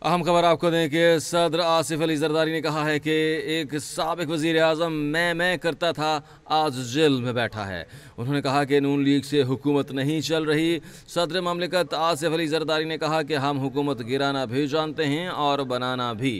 अहम खबर आपको दें कि सदर आसिफ अली जरदारी ने कहा है कि एक साबिक वज़ीर आज़म मैं करता था, आज जेल में बैठा है। उन्होंने कहा कि नून लीग से हुकूमत नहीं चल रही। सदर ममलिकत आसिफ अली जरदारी ने कहा कि हम हुकूमत गिराना भी जानते हैं और बनाना भी।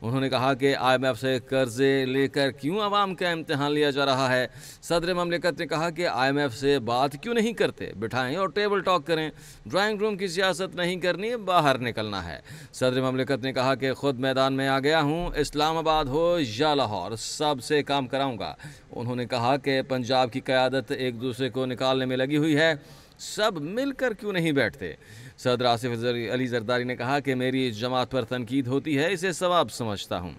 उन्होंने कहा कि IMF से कर्जे लेकर क्यों आवाम का इम्तहान लिया जा रहा है। सदर ममलिकत ने कहा कि IMF से बात क्यों नहीं करते, बिठाएं और टेबल टॉक करें। ड्राइंग रूम की सियासत नहीं करनी, बाहर निकलना है। सदर ममलिकत ने कहा कि खुद मैदान में आ गया हूँ, इस्लामाबाद हो या लाहौर, सबसे काम कराऊंगा। उन्होंने कहा कि पंजाब की क़यादत एक दूसरे को निकालने में लगी हुई है, सब मिलकर क्यों नहीं बैठते। सदर आसिफ अली जरदारी ने कहा कि मेरी जमात पर तनकीद होती है, इसे सवाब समझता हूँ।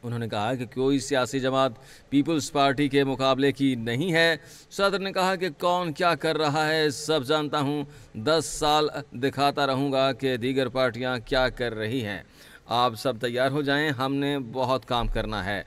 उन्होंने कहा कि कोई सियासी जमात पीपल्स पार्टी के मुकाबले की नहीं है। सदर ने कहा कि कौन क्या कर रहा है सब जानता हूँ, 10 साल दिखाता रहूँगा कि दीगर पार्टियाँ क्या कर रही हैं। आप सब तैयार हो जाएं, हमने बहुत काम करना है।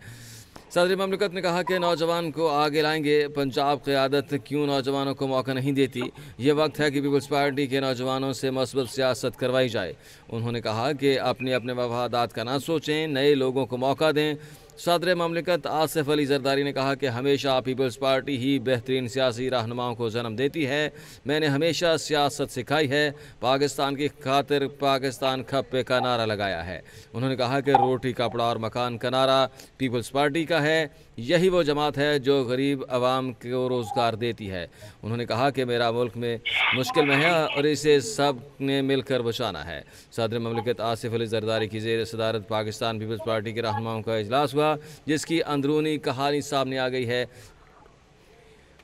सदर ममलिकत ने कहा कि नौजवान को आगे लाएंगे। पंजाब क़यादत क्यों नौजवानों को मौका नहीं देती। ये वक्त है कि पीपल्स पार्टी के नौजवानों से मस्बत सियासत करवाई जाए। उन्होंने कहा कि अपने अपने मफादात का ना सोचें, नए लोगों को मौका दें। सदर ममलिकत आसिफ अली जरदारी ने कहा कि हमेशा पीपल्स पार्टी ही बेहतरीन सियासी रहनुमाओं को जन्म देती है। मैंने हमेशा सियासत सिखाई है, पाकिस्तान की खातिर पाकिस्तान खप्पे का नारा लगाया है। उन्होंने कहा कि रोटी कपड़ा और मकान का नारा पीपल्स पार्टी का है, यही वो जमात है जो गरीब आवाम को रोज़गार देती है। उन्होंने कहा कि मेरा मुल्क में मुश्किल में है और इसे सब ने मिलकर बचाना है। सदर ममलिकत आसिफ अली जरदारी की ज़ेर सदारत पाकिस्तान पीपल्स पार्टी के रहनुमाओं का इजलास हुआ, जिसकी अंदरूनी कहानी सामने आ गई है।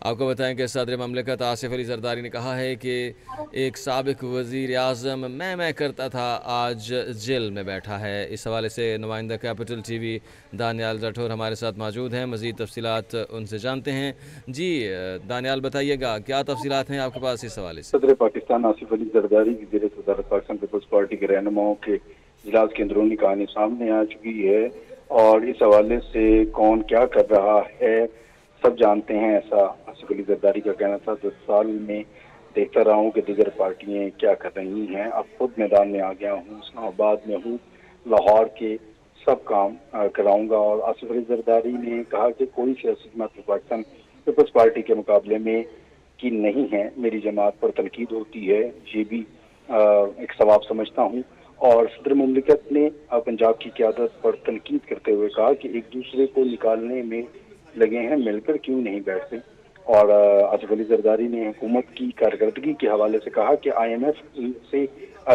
आपको बताएं कि सदर ममलिकत आसिफ अली जरदारी ने कहा है कि एक साबिक वज़ीर आज़म मैं करता था, आज जेल में बैठा है। इस हवाले से नुमाइंदा कैपिटल TV दानियाल राठौर हमारे साथ मौजूद हैं, मज़ीद तफसीलात उनसे जानते हैं। जी दानियाल, बताइएगा क्या तफसीलात हैं आपके पास इस हवाले से। सदर पाकिस्तान आसिफ अली जरदारी की ज़ेर सदारत पाकिस्तान पीपल्स पार्टी के रहनुमाओं के इजलास की अंदरूनी कहानी सामने आ चुकी है और इस हवाले से कौन क्या कर रहा है सब जानते हैं, ऐसा आसिफ अली जरदारी का कहना था। 10 साल में देखता रहा हूँ कि दीगर पार्टियां क्या कर रही हैं, अब खुद मैदान में आ गया हूँ, इस्लामाबाद में हूँ, लाहौर के सब काम कराऊंगा। और आसिफ अली जरदारी ने कहा कि कोई सियासी जमात पाकिस्तान पीपल्स पार्टी के मुकाबले में की नहीं है, मेरी जमात पर तनकीद होती है, ये भी एक सवाब समझता हूँ। और सदर मुमलिकत ने पंजाब की क़यादत पर तनकीद करते हुए कहा कि एक दूसरे को निकालने में लगे हैं, मिलकर क्यों नहीं बैठते। और आसिफ अली जरदारी ने हुकूमत की कारकर्दगी के हवाले से कहा कि IMF से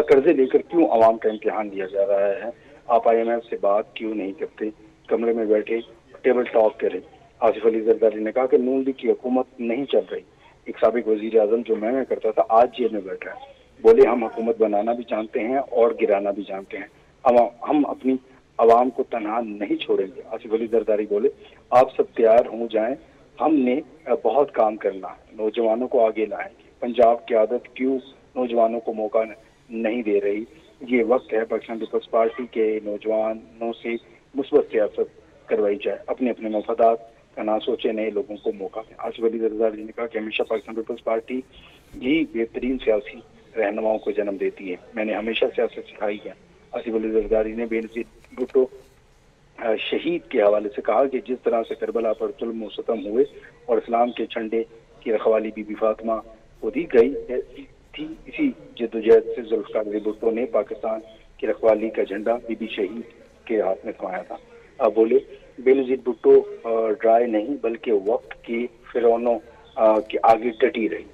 कर्जे लेकर क्यों आवाम का इम्तिहान लिया जा रहा है, आप IMF से बात क्यों नहीं करते, कमरे में बैठे टेबल टॉक करें। आसिफ अली जरदारी ने कहा कि नून लीग की हुकूमत नहीं चल रही। एक साबिक वज़ीर आज़म जो मैं करता था, आज जेल में बैठा है। बोले हम हुकूमत बनाना भी जानते हैं और गिराना भी जानते हैं, हम अपनी आवाम को तनहा नहीं छोड़ेंगे। आसिफ अली जरदारी बोले आप सब तैयार हो जाएं, हमने बहुत काम करना है, नौजवानों को आगे लाएंगे। पंजाब की आदत क्यों नौजवानों को मौका नहीं दे रही। ये वक्त है पाकिस्तान पीपल्स पार्टी के नौजवानों से मुस्बत सियासत करवाई जाए, अपने अपने मफादात का ना सोचे, नए लोगों को मौका दें। आसिफ अली जरदारी ने कहा कि हमेशा पाकिस्तान पीपल्स पार्टी ही बेहतरीन सियासी रहनुमाओं को जन्म देती है, मैंने हमेशा सियासत सिखाई है। आसिफ अली जरदारी ने बेनज़ीर भुट्टो शहीद के हवाले से कहा कि जिस तरह से करबला पर जुल्म सितम हुए और इस्लाम के झंडे की रखवाली बीबी फातिमा को दी गई थी, इसी जद्दोजहद से जुल्फ़िकार अली भुट्टो ने पाकिस्तान की रखवाली का झंडा बीबी शहीद के हाथ में थमाया था। अब बोले बेनज़ीर भुट्टो ड्राई नहीं बल्कि वक्त की फिरौनों के आगे डटी रही।